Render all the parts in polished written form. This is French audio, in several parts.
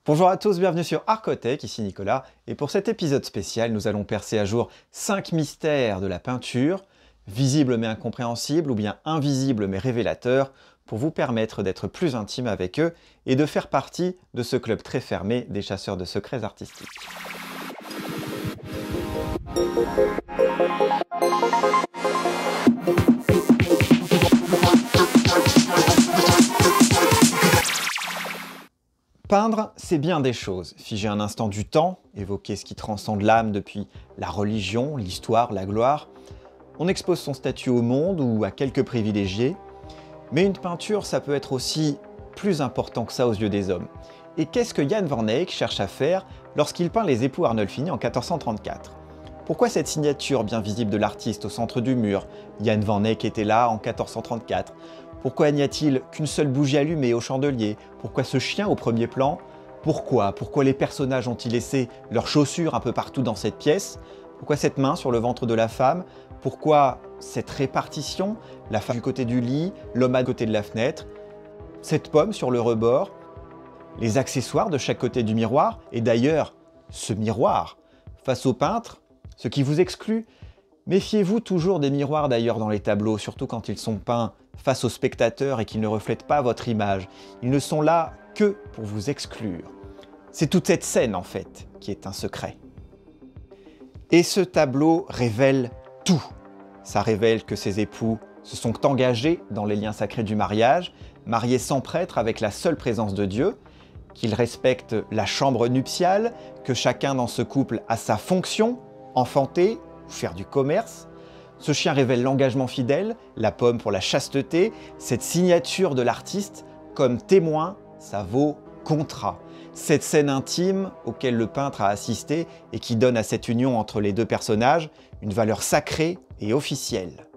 Bonjour à tous, bienvenue sur Arcotech, ici Nicolas, et pour cet épisode spécial, nous allons percer à jour 5 mystères de la peinture, visibles mais incompréhensibles, ou bien invisibles mais révélateurs, pour vous permettre d'être plus intime avec eux et de faire partie de ce club très fermé des chasseurs de secrets artistiques. Peindre, c'est bien des choses. Figer un instant du temps, évoquer ce qui transcende l'âme depuis la religion, l'histoire, la gloire. On expose son statut au monde ou à quelques privilégiés. Mais une peinture, ça peut être aussi plus important que ça aux yeux des hommes. Et qu'est-ce que Jan van Eyck cherche à faire lorsqu'il peint les époux Arnolfini en 1434 ? Pourquoi cette signature bien visible de l'artiste au centre du mur ? Jan van Eyck était là en 1434. Pourquoi n'y a-t-il qu'une seule bougie allumée au chandelier ? Pourquoi ce chien au premier plan ? Pourquoi les personnages ont-ils laissé leurs chaussures un peu partout dans cette pièce ? Pourquoi cette main sur le ventre de la femme ? Pourquoi cette répartition ? La femme du côté du lit, l'homme à côté de la fenêtre, cette pomme sur le rebord, les accessoires de chaque côté du miroir, et d'ailleurs, ce miroir, face au peintre, ce qui vous exclut. Méfiez-vous toujours des miroirs d'ailleurs dans les tableaux, surtout quand ils sont peints face aux spectateurs et qu'ils ne reflètent pas votre image. Ils ne sont là que pour vous exclure. C'est toute cette scène en fait qui est un secret. Et ce tableau révèle tout. Ça révèle que ces époux se sont engagés dans les liens sacrés du mariage, mariés sans prêtre avec la seule présence de Dieu, qu'ils respectent la chambre nuptiale, que chacun dans ce couple a sa fonction, enfanter ou faire du commerce. Ce chien révèle l'engagement fidèle, la pomme pour la chasteté, cette signature de l'artiste comme témoin, ça vaut contrat. Cette scène intime auquel le peintre a assisté et qui donne à cette union entre les deux personnages une valeur sacrée et officielle.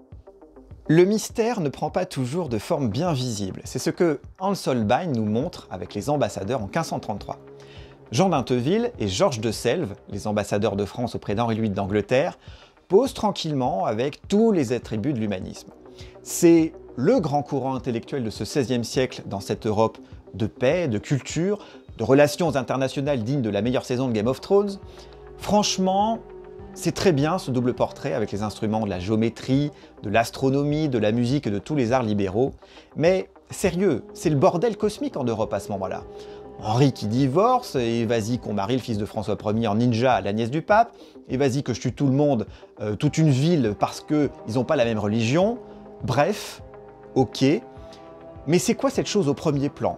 Le mystère ne prend pas toujours de forme bien visible. C'est ce que Hans Holbein nous montre avec les ambassadeurs en 1533. Jean d'Inteville et Georges de Selve, les ambassadeurs de France auprès d'Henri VIII d'Angleterre, posent tranquillement avec tous les attributs de l'humanisme. C'est le grand courant intellectuel de ce XVIe siècle dans cette Europe de paix, de culture, de relations internationales dignes de la meilleure saison de Game of Thrones. Franchement, c'est très bien ce double portrait avec les instruments de la géométrie, de l'astronomie, de la musique et de tous les arts libéraux. Mais sérieux, c'est le bordel cosmique en Europe à ce moment-là. Henri qui divorce, et vas-y qu'on marie le fils de François Ier en ninja à la nièce du pape, et vas-y que je tue tout le monde, toute une ville parce qu'ils n'ont pas la même religion. Bref, ok. Mais c'est quoi cette chose au premier plan ?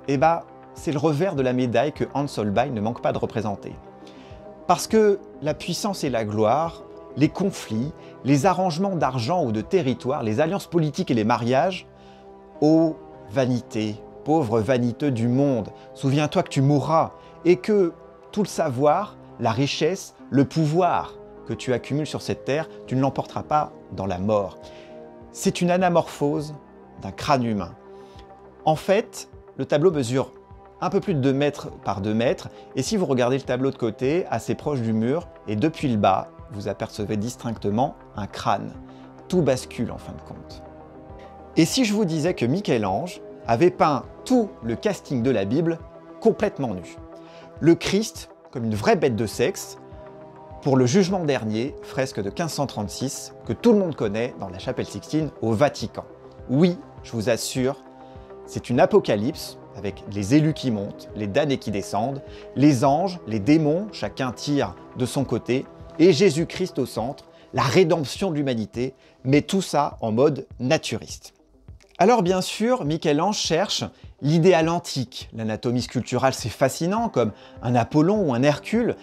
Eh ben, c'est le revers de la médaille que Hans Holbein ne manque pas de représenter. Parce que la puissance et la gloire, les conflits, les arrangements d'argent ou de territoire, les alliances politiques et les mariages, ô vanité, pauvre vaniteux du monde, souviens-toi que tu mourras et que tout le savoir, la richesse, le pouvoir que tu accumules sur cette terre, tu ne l'emporteras pas dans la mort. C'est une anamorphose d'un crâne humain. En fait, le tableau mesure un peu plus de 2 mètres par 2 mètres, et si vous regardez le tableau de côté, assez proche du mur, et depuis le bas, vous apercevez distinctement un crâne. Tout bascule en fin de compte. Et si je vous disais que Michel-Ange avait peint tout le casting de la Bible complètement nu. Le Christ comme une vraie bête de sexe, pour le Jugement dernier, fresque de 1536, que tout le monde connaît dans la chapelle Sixtine au Vatican. Oui, je vous assure, c'est une apocalypse avec les élus qui montent, les damnés qui descendent, les anges, les démons, chacun tire de son côté, et Jésus-Christ au centre, la rédemption de l'humanité, mais tout ça en mode naturiste. Alors bien sûr, Michel-Ange cherche l'idéal antique. L'anatomie sculpturale, c'est fascinant, comme un Apollon ou un Hercule,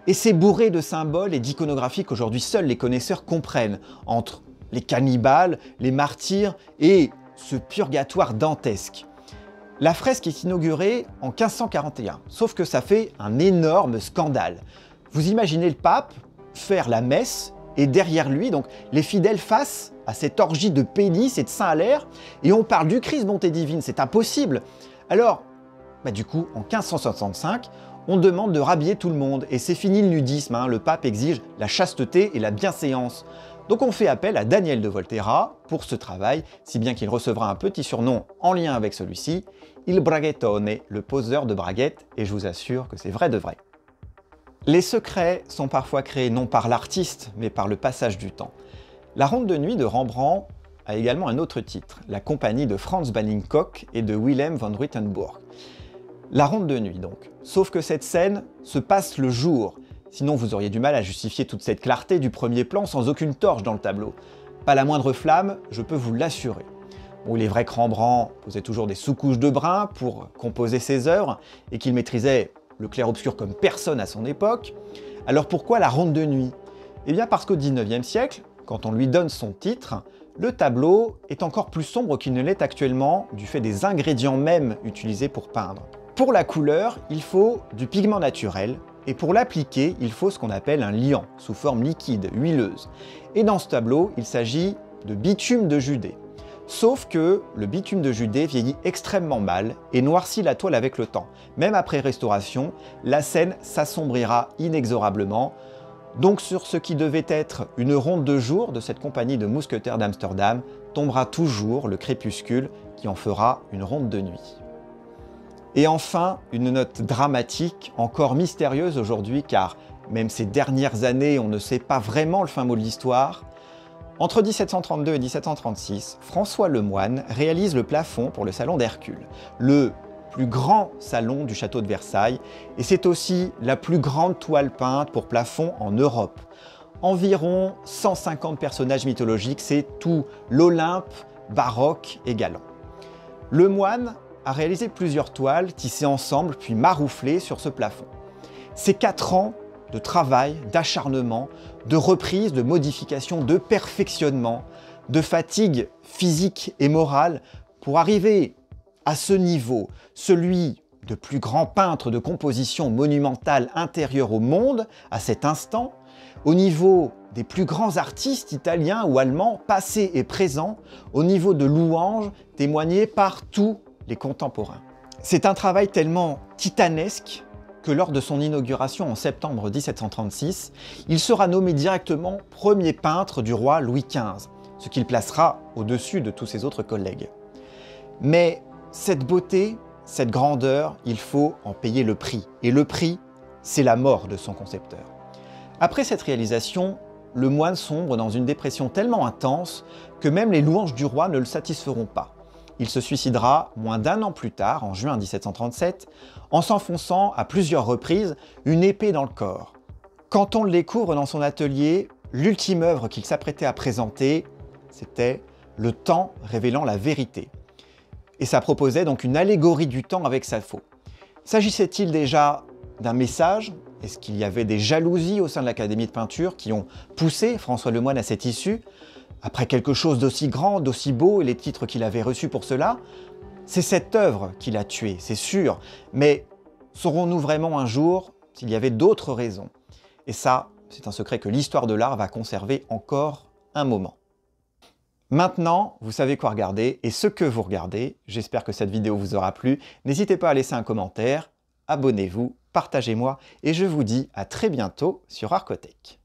et c'est bourré de symboles et d'iconographie qu'aujourd'hui seuls les connaisseurs comprennent, entre les cannibales, les martyrs et ce purgatoire dantesque. La fresque est inaugurée en 1541, sauf que ça fait un énorme scandale. Vous imaginez le pape faire la messe et derrière lui, donc les fidèles face à cette orgie de pénis et de seins à l'air, et on parle du Christ bonté divine, c'est impossible. Alors, du coup, en 1565, on demande de rhabiller tout le monde, et c'est fini le nudisme, le pape exige la chasteté et la bienséance. Donc on fait appel à Daniel de Volterra pour ce travail, si bien qu'il recevra un petit surnom en lien avec celui-ci, Il Braghettone, le poseur de braguettes, et je vous assure que c'est vrai de vrai. Les secrets sont parfois créés non par l'artiste, mais par le passage du temps. La Ronde de nuit de Rembrandt a également un autre titre, la compagnie de Franz Ballingkock et de Willem van Ruitenburg. La Ronde de nuit donc, sauf que cette scène se passe le jour, sinon vous auriez du mal à justifier toute cette clarté du premier plan sans aucune torche dans le tableau. Pas la moindre flamme, je peux vous l'assurer. Bon, il est vrai que Rembrandt posait toujours des sous-couches de brun pour composer ses œuvres et qu'il maîtrisait le clair-obscur comme personne à son époque. Alors pourquoi la Ronde de nuit? Eh bien parce qu'au XIXe siècle, quand on lui donne son titre, le tableau est encore plus sombre qu'il ne l'est actuellement du fait des ingrédients mêmes utilisés pour peindre. Pour la couleur, il faut du pigment naturel, et pour l'appliquer, il faut ce qu'on appelle un liant, sous forme liquide, huileuse. Et dans ce tableau, il s'agit de bitume de Judée. Sauf que le bitume de Judée vieillit extrêmement mal et noircit la toile avec le temps. Même après restauration, la scène s'assombrira inexorablement. Donc sur ce qui devait être une ronde de jour de cette compagnie de mousquetaires d'Amsterdam, tombera toujours le crépuscule qui en fera une ronde de nuit. Et enfin, une note dramatique, encore mystérieuse aujourd'hui, car même ces dernières années, on ne sait pas vraiment le fin mot de l'histoire. Entre 1732 et 1736, François Lemoine réalise le plafond pour le salon d'Hercule, le plus grand salon du château de Versailles, et c'est aussi la plus grande toile peinte pour plafond en Europe. Environ 150 personnages mythologiques, c'est tout l'Olympe baroque et galant. Lemoine a réalisé plusieurs toiles tissées ensemble puis marouflées sur ce plafond. Ces 4 ans de travail, d'acharnement, de reprise, de modification, de perfectionnement, de fatigue physique et morale pour arriver à ce niveau, celui de plus grand peintre de composition monumentale intérieure au monde à cet instant, au niveau des plus grands artistes italiens ou allemands passés et présents, au niveau de louanges témoignées par tous les contemporains. C'est un travail tellement titanesque que lors de son inauguration en septembre 1736, il sera nommé directement premier peintre du roi Louis XV, ce qui le placera au-dessus de tous ses autres collègues. Mais cette beauté, cette grandeur, il faut en payer le prix. Et le prix, c'est la mort de son concepteur. Après cette réalisation, le moine sombre dans une dépression tellement intense que même les louanges du roi ne le satisferont pas. Il se suicidera moins d'1 an plus tard, en juin 1737, en s'enfonçant à plusieurs reprises une épée dans le corps. Quand on le découvre dans son atelier, l'ultime œuvre qu'il s'apprêtait à présenter, c'était Le temps révélant la vérité. Et ça proposait donc une allégorie du temps avec sa faux. S'agissait-il déjà d'un message? Est-ce qu'il y avait des jalousies au sein de l'Académie de peinture qui ont poussé François Lemoine à cette issue? Après quelque chose d'aussi grand, d'aussi beau et les titres qu'il avait reçus pour cela, c'est cette œuvre qui l'a tué, c'est sûr. Mais saurons-nous vraiment un jour s'il y avait d'autres raisons? Et ça, c'est un secret que l'histoire de l'art va conserver encore un moment. Maintenant, vous savez quoi regarder et ce que vous regardez. J'espère que cette vidéo vous aura plu. N'hésitez pas à laisser un commentaire, abonnez-vous, partagez-moi et je vous dis à très bientôt sur Arcotech.